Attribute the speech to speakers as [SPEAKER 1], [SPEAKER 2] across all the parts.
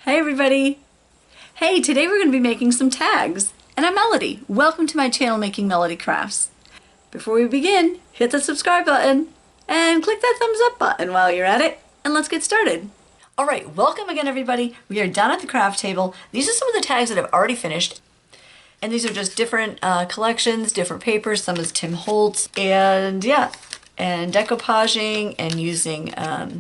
[SPEAKER 1] Hey everybody! Hey, today we're going to be making some tags, and I'm Melody. Welcome to my channel Making Melody Crafts. Before we begin, hit the subscribe button and click that thumbs up button while you're at it, and let's get started. Alright, welcome again everybody. We are down at the craft table. These are some of the tags that I've already finished, and these are just different collections, different papers. Some is Tim Holtz, and yeah, and decoupaging and using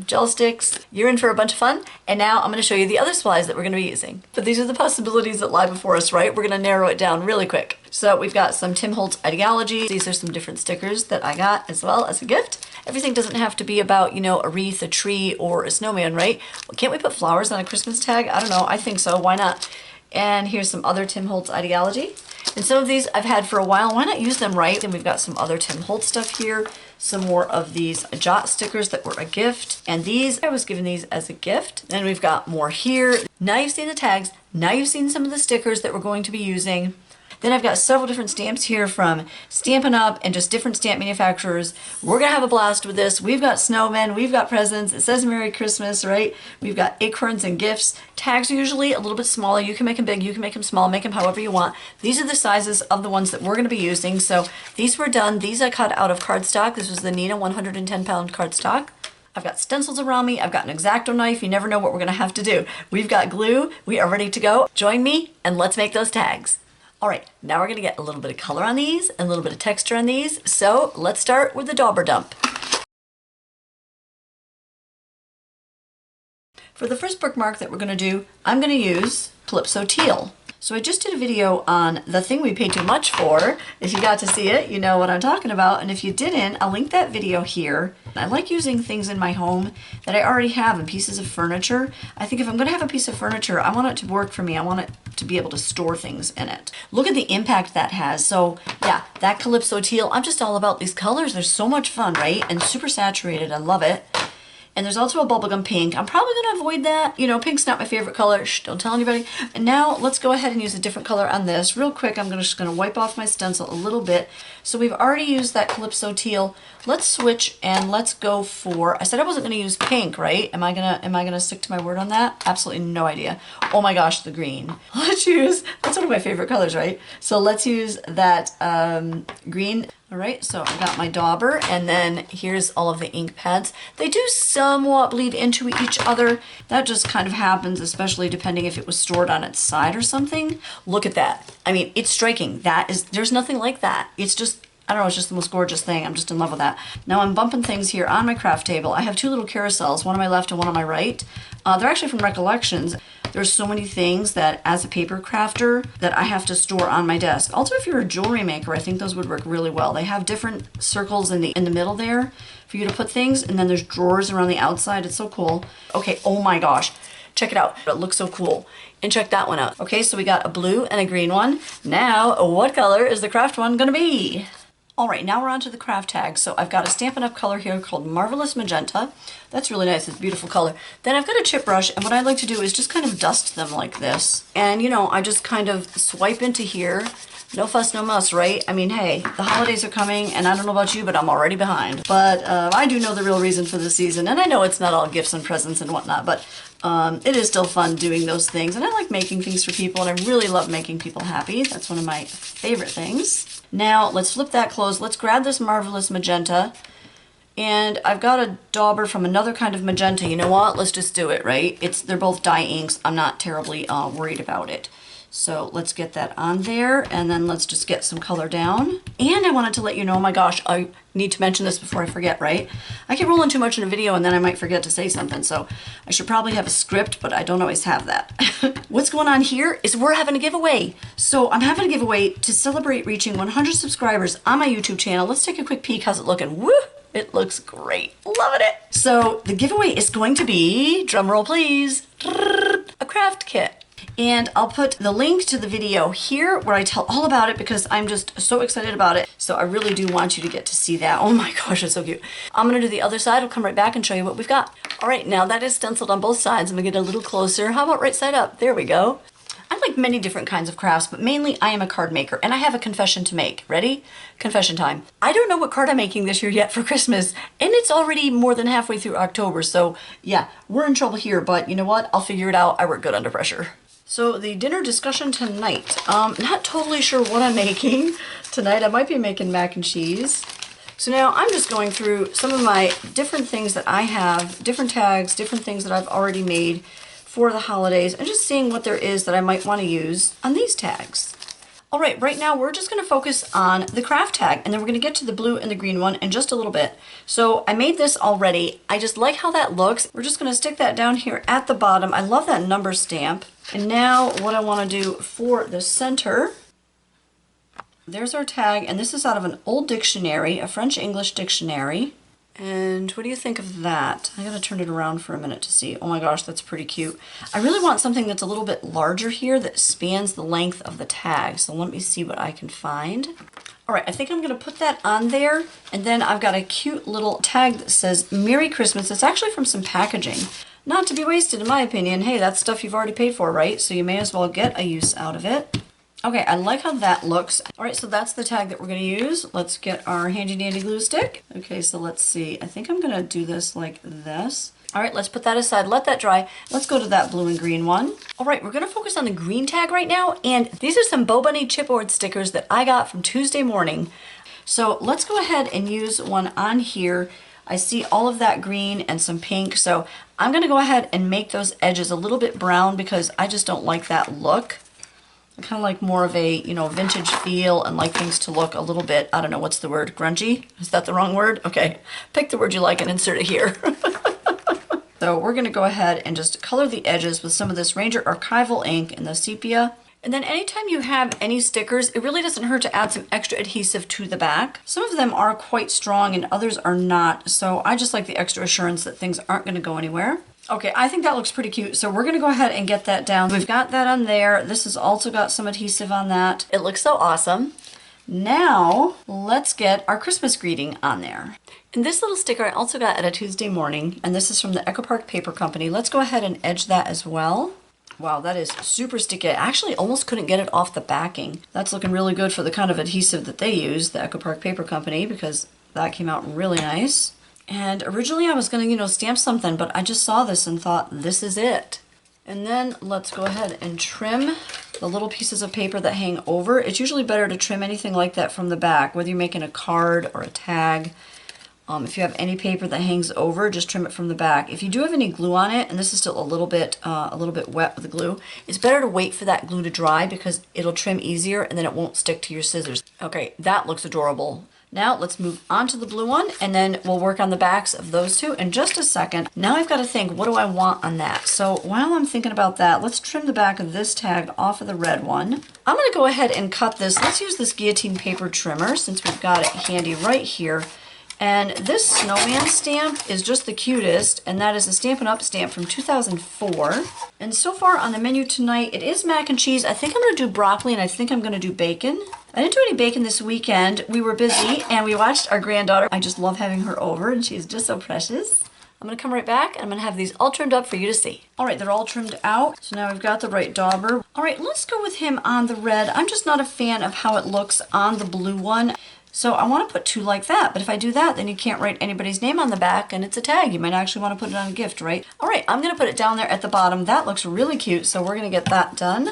[SPEAKER 1] gel sticks. You're in for a bunch of fun, and now I'm going to show you the other supplies that we're going to be using. But these are the possibilities that lie before us, right? We're going to narrow it down really quick. So we've got some Tim Holtz ideology. These are some different stickers that I got as well as a gift. Everything doesn't have to be about, you know, a wreath, a tree, or a snowman, right? Well, can't we put flowers on a Christmas tag? I don't know. I think so. Why not? And here's some other Tim Holtz ideology. And some of these I've had for a while. Why not use them right? And we've got some other Tim Holtz stuff here. Some more of these Jot stickers that were a gift. And these, I was given these as a gift. And we've got more here. Now you've seen the tags. Now you've seen some of the stickers that we're going to be using. Then I've got several different stamps here from Stampin' Up! And just different stamp manufacturers. We're going to have a blast with this. We've got snowmen, we've got presents. It says Merry Christmas, right? We've got acorns and gifts. Tags are usually a little bit smaller. You can make them big, you can make them small, make them however you want. These are the sizes of the ones that we're going to be using. So these were done. These I cut out of cardstock. This was the Nina 110-pound cardstock. I've got stencils around me. I've got an X-Acto knife. You never know what we're going to have to do. We've got glue. We are ready to go. Join me and let's make those tags. All right, now we're going to get a little bit of color on these and a little bit of texture on these. So let's start with the dauber dump. For the first bookmark that we're going to do, I'm going to use Calypso Teal. So I just did a video on the thing we paid too much for. If you got to see it, you know what I'm talking about. And if you didn't, I'll link that video here. I like using things in my home that I already have in pieces of furniture. I think if I'm going to have a piece of furniture, I want it to work for me. I want it to be able to store things in it. Look at the impact that has. So yeah, that Calypso Teal, I'm just all about these colors. They're so much fun, right? And super saturated. I love it. And there's also a bubblegum pink. I'm probably going to avoid that. You know, pink's not my favorite color. Shh, don't tell anybody. And now let's go ahead and use a different color on this. Real quick, I'm just going to wipe off my stencil a little bit. So we've already used that Calypso Teal. Let's switch and let's go for, I said I wasn't going to use pink, right? Am I gonna stick to my word on that? Absolutely no idea. Oh my gosh, the green. Let's use, that's one of my favorite colors, right? So let's use that green. All right, so I got my dauber, and then here's all of the ink pads. They do somewhat bleed into each other. That just kind of happens, especially depending if it was stored on its side or something. Look at that. I mean, it's striking. That is, there's nothing like that. It's just, I don't know, it's just the most gorgeous thing. I'm just in love with that. Now I'm bumping things here on my craft table. I have two little carousels, one on my left and one on my right. They're actually from Recollections. There's so many things that as a paper crafter that I have to store on my desk. Also, if you're a jewelry maker, I think those would work really well. They have different circles in the middle there for you to put things, and then there's drawers around the outside. It's so cool. Okay, oh my gosh. Check it out. It looks so cool. And check that one out. Okay, so we got a blue and a green one. Now, what color is the craft one gonna be? All right, now we're on to the craft tag. So I've got a Stampin' Up! Color here called Marvelous Magenta. That's really nice, it's a beautiful color. Then I've got a chip brush, and what I like to do is just kind of dust them like this. And you know, I just kind of swipe into here. No fuss, no muss, right? I mean, hey, the holidays are coming, and I don't know about you, but I'm already behind. But I do know the real reason for the season, and I know it's not all gifts and presents and whatnot, but it is still fun doing those things. And I like making things for people, and I really love making people happy. That's one of my favorite things. Now, let's flip that closed. Let's grab this Marvelous Magenta. And I've got a dauber from another kind of magenta. You know what? Let's just do it, right? They're both dye inks. I'm not terribly worried about it. So let's get that on there, and then let's just get some color down. And I wanted to let you know, oh my gosh, I need to mention this before I forget, right? I get rolling too much in a video and then I might forget to say something, so I should probably have a script, but I don't always have that. What's going on here is we're having a giveaway. So I'm having a giveaway to celebrate reaching 100 subscribers on my YouTube channel. Let's take a quick peek. How's it looking? Woo! It looks great. Loving it. So the giveaway is going to be, drum roll please, a craft kit. And I'll put the link to the video here where I tell all about it because I'm just so excited about it. So I really do want you to get to see that. Oh my gosh, it's so cute. I'm gonna do the other side. I'll come right back and show you what we've got. All right, now that is stenciled on both sides. I'm gonna get a little closer. How about right side up? There we go. I like many different kinds of crafts, but mainly I am a card maker, and I have a confession to make. Ready? Confession time. I don't know what card I'm making this year yet for Christmas, and it's already more than halfway through October, so yeah, we're in trouble here, but you know what? I'll figure it out. I work good under pressure. So the dinner discussion tonight. Not totally sure what I'm making tonight. I might be making mac and cheese. So now I'm just going through some of my different things that I have, different tags, different things that I've already made for the holidays, and just seeing what there is that I might want to use on these tags. All right, right now we're just going to focus on the craft tag, and then we're going to get to the blue and the green one in just a little bit. So I made this already. I just like how that looks. We're just going to stick that down here at the bottom. I love that number stamp. And now what I want to do for the center, there's our tag, and this is out of an old dictionary, a French-English dictionary. And what do you think of that? I gotta turn it around for a minute to see. Oh my gosh, that's pretty cute. I really want something that's a little bit larger here that spans the length of the tag. So let me see what I can find. All right, I think I'm gonna put that on there. And then I've got a cute little tag that says Merry Christmas. It's actually from some packaging. Not to be wasted, in my opinion. Hey, that's stuff you've already paid for, right? So you may as well get a use out of it. Okay, I like how that looks. All right, so that's the tag that we're gonna use. Let's get our handy dandy glue stick. Okay, so let's see. I think I'm gonna do this like this. All right, let's put that aside, let that dry. Let's go to that blue and green one. All right, we're gonna focus on the green tag right now, and these are some Bo Bunny chipboard stickers that I got from Tuesday morning. So let's go ahead and use one on here. I see all of that green and some pink, so I'm gonna go ahead and make those edges a little bit brown because I just don't like that look. I kind of like more of a, vintage feel and like things to look a little bit, I don't know, what's the word, grungy? Is that the wrong word? Okay, pick the word you like and insert it here. So we're gonna go ahead and just color the edges with some of this Ranger Archival ink in the sepia. And then anytime you have any stickers, it really doesn't hurt to add some extra adhesive to the back. Some of them are quite strong and others are not, so I just like the extra assurance that things aren't gonna go anywhere. Okay, I think that looks pretty cute, so we're gonna go ahead and get that down. We've got that on there. This has also got some adhesive on that. It looks so awesome. Now, let's get our Christmas greeting on there. And this little sticker I also got at a Tuesday morning, and this is from the Echo Park Paper Company. Let's go ahead and edge that as well. Wow, that is super sticky. I actually almost couldn't get it off the backing. That's looking really good for the kind of adhesive that they use, the Echo Park Paper Company, because that came out really nice. And originally I was gonna, stamp something, but I just saw this and thought, this is it. And then let's go ahead and trim the little pieces of paper that hang over. It's usually better to trim anything like that from the back, whether you're making a card or a tag. If you have any paper that hangs over, just trim it from the back. If you do have any glue on it, and this is still a little bit wet with the glue, it's better to wait for that glue to dry because it'll trim easier and then it won't stick to your scissors. Okay, that looks adorable. Now let's move on to the blue one, and then we'll work on the backs of those two in just a second. Now I've got to think, what do I want on that? So while I'm thinking about that, let's trim the back of this tag off of the red one. I'm going to go ahead and cut this. Let's use this guillotine paper trimmer since we've got it handy right here. And this snowman stamp is just the cutest, and that is a Stampin' Up! Stamp from 2004. And so far on the menu tonight, it is mac and cheese. I think I'm going to do broccoli, and I think I'm going to do bacon. I didn't do any bacon this weekend. We were busy, and we watched our granddaughter. I just love having her over, and she's just so precious. I'm going to come right back, and I'm going to have these all trimmed up for you to see. All right, they're all trimmed out, so now we've got the right dauber. All right, let's go with him on the red. I'm just not a fan of how it looks on the blue one. So I want to put two like that, but if I do that, then you can't write anybody's name on the back, and it's a tag. You might actually want to put it on a gift, right? All right, I'm going to put it down there at the bottom. That looks really cute, so we're going to get that done.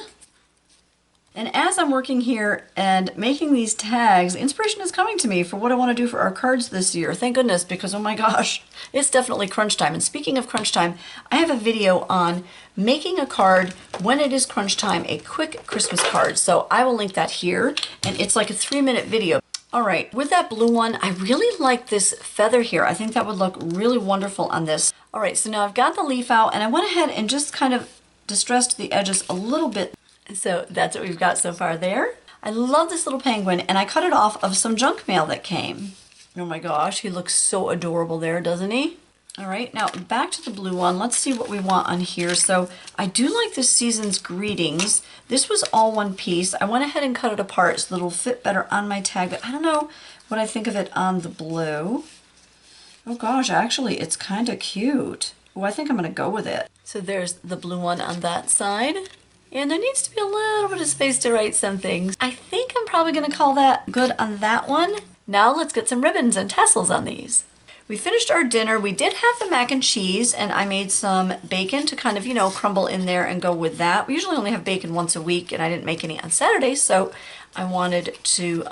[SPEAKER 1] And as I'm working here and making these tags, inspiration is coming to me for what I want to do for our cards this year. Thank goodness, because oh my gosh, it's definitely crunch time. And speaking of crunch time, I have a video on making a card when it is crunch time, a quick Christmas card. So I will link that here, and it's like a 3-minute video. All right, with that blue one, I really like this feather here. I think that would look really wonderful on this. All right, so now I've got the leaf out, and I went ahead and just kind of distressed the edges a little bit. So that's what we've got so far there. I love this little penguin, and I cut it off of some junk mail that came. Oh my gosh, he looks so adorable there, doesn't he? All right, now back to the blue one. Let's see what we want on here. So I do like this season's greetings. This was all one piece. I went ahead and cut it apart so that it'll fit better on my tag, but I don't know what I think of it on the blue. Oh gosh, actually it's kind of cute. Oh, I think I'm gonna go with it. So there's the blue one on that side. And there needs to be a little bit of space to write some things. I think I'm probably gonna call that good on that one. Now let's get some ribbons and tassels on these. We finished our dinner. We did have the mac and cheese, and I made some bacon to kind of, you know, crumble in there and go with that. We usually only have bacon once a week, and I didn't make any on Saturday, so I wanted to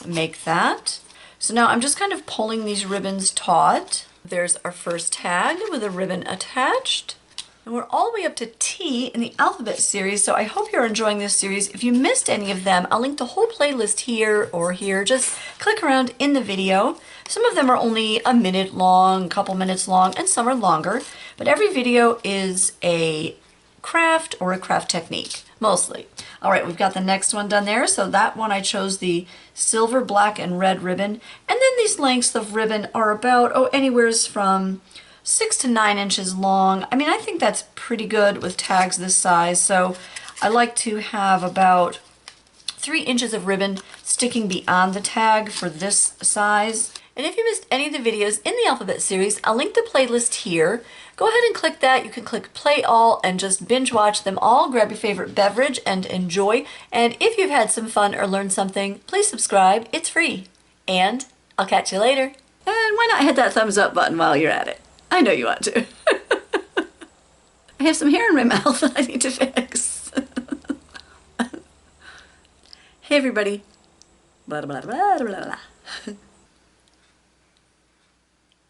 [SPEAKER 1] make that. So now I'm just kind of pulling these ribbons taut. There's our first tag with a ribbon attached. And we're all the way up to T in the alphabet series, so I hope you're enjoying this series. If you missed any of them, I'll link the whole playlist here or here. Just click around in the video. Some of them are only a minute long, a couple minutes long, and some are longer. But every video is a craft or a craft technique, mostly. All right, we've got the next one done there. So that one I chose the silver, black, and red ribbon. And then these lengths of ribbon are about, anywheres from 6 to 9 inches long. I mean, I think that's pretty good with tags this size. So I like to have about 3 inches of ribbon sticking beyond the tag for this size. And if you missed any of the videos in the alphabet series, I'll link the playlist here. Go ahead and click that. You can click play all and just binge watch them all. Grab your favorite beverage and enjoy. And if you've had some fun or learned something, please subscribe. It's free. And I'll catch you later. And why not hit that thumbs up button while you're at it? I know you want to. I have some hair in my mouth that I need to fix. Hey everybody. Blah, blah, blah, blah, blah.